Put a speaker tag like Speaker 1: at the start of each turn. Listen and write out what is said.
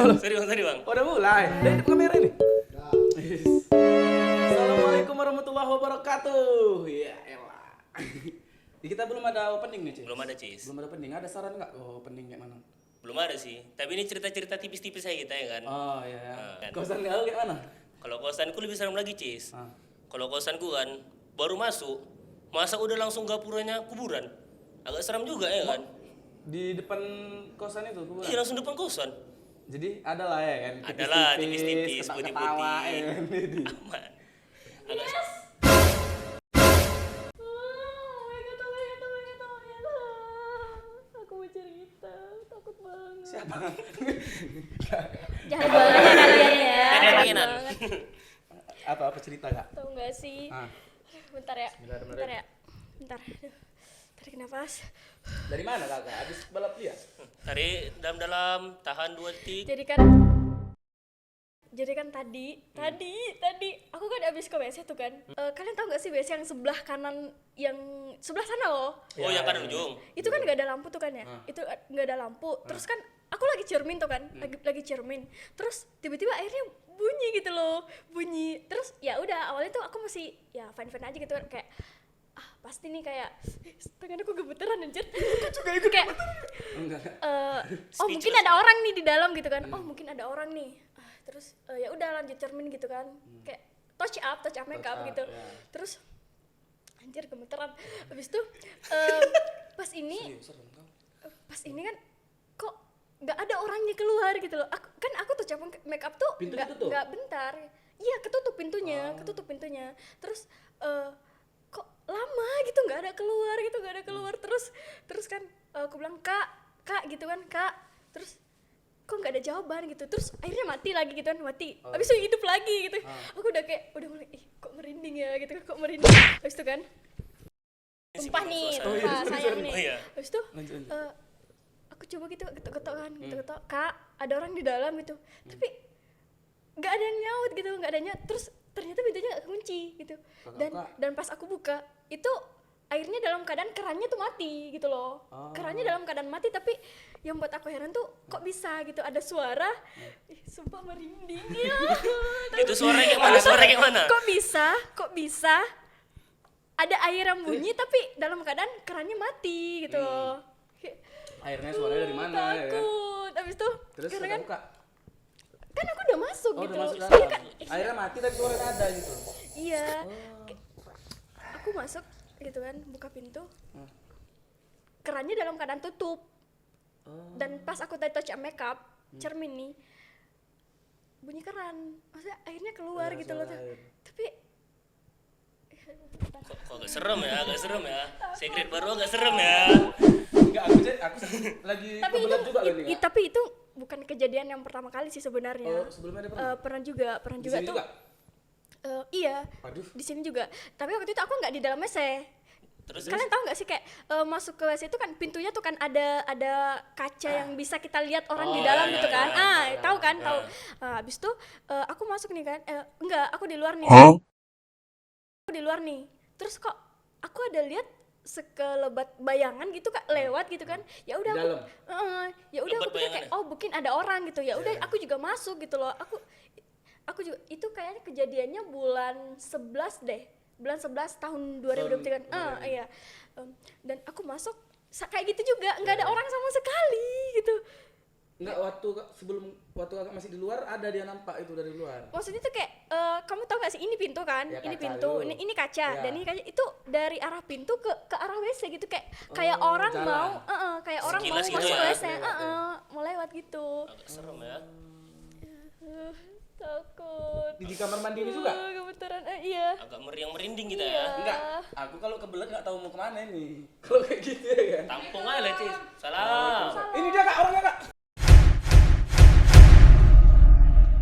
Speaker 1: Sorry bang.
Speaker 2: Oh, udah mulai. Dari kamera ini. Assalamualaikum warahmatullahi wabarakatuh. Ya elah. Kita belum ada opening nih, Cis.
Speaker 1: Belum ada, Cis.
Speaker 2: Belum ada opening. Ada saran nggak? Oh, opening kayak mana?
Speaker 1: Belum ada sih. Tapi ini cerita-cerita tipis-tipis aja kita ya kan.
Speaker 2: Oh iya ya.
Speaker 1: Kan.
Speaker 2: Kosan kau kayak mana?
Speaker 1: Kalau kosanku lebih serem lagi, Cis.
Speaker 2: Ah.
Speaker 1: Kalau kosanku kan baru masuk, masa udah langsung gapuranya kuburan. Agak serem juga ya kan.
Speaker 2: Di depan kosan itu kuburan.
Speaker 1: Iya, langsung depan kosan.
Speaker 2: Jadi ada lah ya kan.
Speaker 1: Ada lah tipis-tipis,
Speaker 2: ketawa-ketawa,
Speaker 1: putih-putih.
Speaker 2: ya kan.
Speaker 1: Aman. Agak
Speaker 3: Oh my god. Aku mau cerita, takut banget.
Speaker 2: Siapa?
Speaker 3: Jahat banget kalian ya.
Speaker 1: Pengen-pengenan.
Speaker 2: Apa cerita kak?
Speaker 3: Tahu nggak sih?
Speaker 2: Ah.
Speaker 3: Bentar ya.
Speaker 2: Bismillahirrahmanirrahim.
Speaker 3: Bentar ya. Bentar. Aduh. Tarik nafas.
Speaker 2: Dari mana kakak? Habis balap dia?
Speaker 1: Tarik dalam-dalam, tahan 2 detik.
Speaker 3: Jadi kan tadi aku kan abis ke WC tuh kan. Kalian tahu nggak sih WC yang sebelah kanan yang sebelah sana loh?
Speaker 1: Oh, yang kanan ujung.
Speaker 3: Itu kan nggak ada lampu tuh kan ya. Itu nggak ada lampu. Terus kan aku lagi cermin tuh kan, lagi cermin. Terus tiba-tiba airnya bunyi gitu loh, bunyi. Terus ya udah awalnya tuh aku masih ya fine aja gitu kan kayak pasti nih kayak tangan aku gemeteran anjir. Aku juga ikut kayak
Speaker 2: Enggak.
Speaker 3: Oh mungkin ada orang nih di dalam gitu kan. Oh mungkin ada orang nih. Terus ya udah lanjut cermin gitu kan. Kayak touch up makeup gitu.
Speaker 2: Ya.
Speaker 3: Terus anjir gemeteran. Habis itu pas ini kan kok nggak ada orangnya keluar gitu loh. Aku tuh cap makeup tuh
Speaker 2: Pintunya tutup?
Speaker 3: nggak bentar. Iya ketutup pintunya. Terus kok lama gitu nggak ada keluar terus kan aku bilang kak gitu kan kak, terus kok nggak ada jawaban gitu, terus akhirnya mati lagi gitu kan, habis itu hidup lagi gitu. Aku udah mulai kok merinding ya gitu, kok merinding. Habis itu kan tumpah nih, sayang nih.
Speaker 1: Oh, iya.
Speaker 3: Habis itu
Speaker 2: Lanjut.
Speaker 3: aku coba gitu ketok-ketok kan, ketok-ketok, kak ada orang di dalam gitu, tapi nggak ada yang nyaut gitu, terus ternyata pintunya nggak kunci gitu. Dan pas aku buka itu airnya dalam keadaan kerannya tuh mati gitu loh. Kerannya dalam keadaan mati, tapi yang buat aku heran tuh kok bisa gitu ada suara. Sumpah merinding ya.
Speaker 1: Itu suaranya kayak mana?
Speaker 3: Kok bisa ada air yang bunyi tapi dalam keadaan kerannya mati gitu loh.
Speaker 2: Airnya suaranya dari mana ya kan?
Speaker 3: Takut. Abis itu
Speaker 2: Terus
Speaker 3: karena
Speaker 2: kakak
Speaker 3: kan
Speaker 2: buka?
Speaker 3: kan aku udah masuk
Speaker 2: Oh,
Speaker 3: gitu.
Speaker 2: udah masuk
Speaker 3: Iya
Speaker 2: dalam.
Speaker 3: kan?
Speaker 2: Airnya mati tapi suaranya ada gitu.
Speaker 3: Iya. Aku masuk gitu kan, buka pintu. Kerannya dalam keadaan tutup. Dan pas aku tadi touch up makeup, cermin nih, bunyi keran. Maksudnya airnya keluar
Speaker 2: Ya,
Speaker 3: gitu loh.
Speaker 2: suara air.
Speaker 3: Tapi
Speaker 1: Kok agak serem ya. Secret baru agak serem ya.
Speaker 2: Enggak, aku lagi
Speaker 3: tapi itu
Speaker 2: kebelet juga loh ini, Kak.
Speaker 3: tapi itu bukan kejadian yang pertama kali sih sebenarnya.
Speaker 2: Oh, sebelumnya ada pernah?
Speaker 3: Pernah juga
Speaker 2: Di sini
Speaker 3: tuh.
Speaker 2: juga?
Speaker 3: Iya.
Speaker 2: Waduh.
Speaker 3: Di sini juga. Tapi waktu itu aku nggak di dalam WC.
Speaker 1: Terus
Speaker 3: Kalian tahu nggak sih kayak masuk ke WC itu kan pintunya tuh kan ada kaca yang bisa kita lihat orang di dalam gitu kan. Tahu kan? Tahu. Habis itu aku masuk nih kan. Enggak, aku di luar nih. Aku di luar nih. Terus kok aku ada lihat sekelebat bayangan gitu kak lewat gitu kan. Ya udah
Speaker 2: Di dalam?
Speaker 3: ya udah aku
Speaker 1: Lebat
Speaker 3: pikir kayak
Speaker 1: bayangannya?
Speaker 3: mungkin ada orang gitu. Ya udah aku juga masuk gitu loh. Aku juga itu kayaknya kejadiannya bulan 11 deh. Bulan 11 tahun 2023. Iya. Dan aku masuk kayak gitu juga, nggak ada orang sama sekali gitu.
Speaker 2: Enggak, waktu kakak masih di luar ada dia nampak itu dari luar.
Speaker 3: Maksudnya tuh kayak kamu tau gak sih ini pintu kan?
Speaker 2: Ya,
Speaker 3: Ini
Speaker 2: kaca
Speaker 3: pintu,
Speaker 2: itu.
Speaker 3: ini kaca
Speaker 2: Ya.
Speaker 3: dan ini kaca itu dari arah pintu ke arah WC gitu kayak orang
Speaker 2: jalan.
Speaker 3: mau kayak orang mau
Speaker 1: Sekilas gitu
Speaker 3: masuk
Speaker 1: ya,
Speaker 3: ke WC,
Speaker 2: lewat ya.
Speaker 3: mau lewat gitu.
Speaker 1: agak serem ya.
Speaker 3: Takut.
Speaker 2: Di kamar mandi ini juga?
Speaker 3: Gemeteran, iya.
Speaker 1: Agak meriang merinding kita
Speaker 3: Iya.
Speaker 1: ya.
Speaker 2: Enggak, aku kalau kebelet nggak tahu mau kemana nih. Kalau kayak gitu ya kan.
Speaker 1: Tampung aja lah, Cis. Salah.
Speaker 2: Ini dia kak, orangnya kak.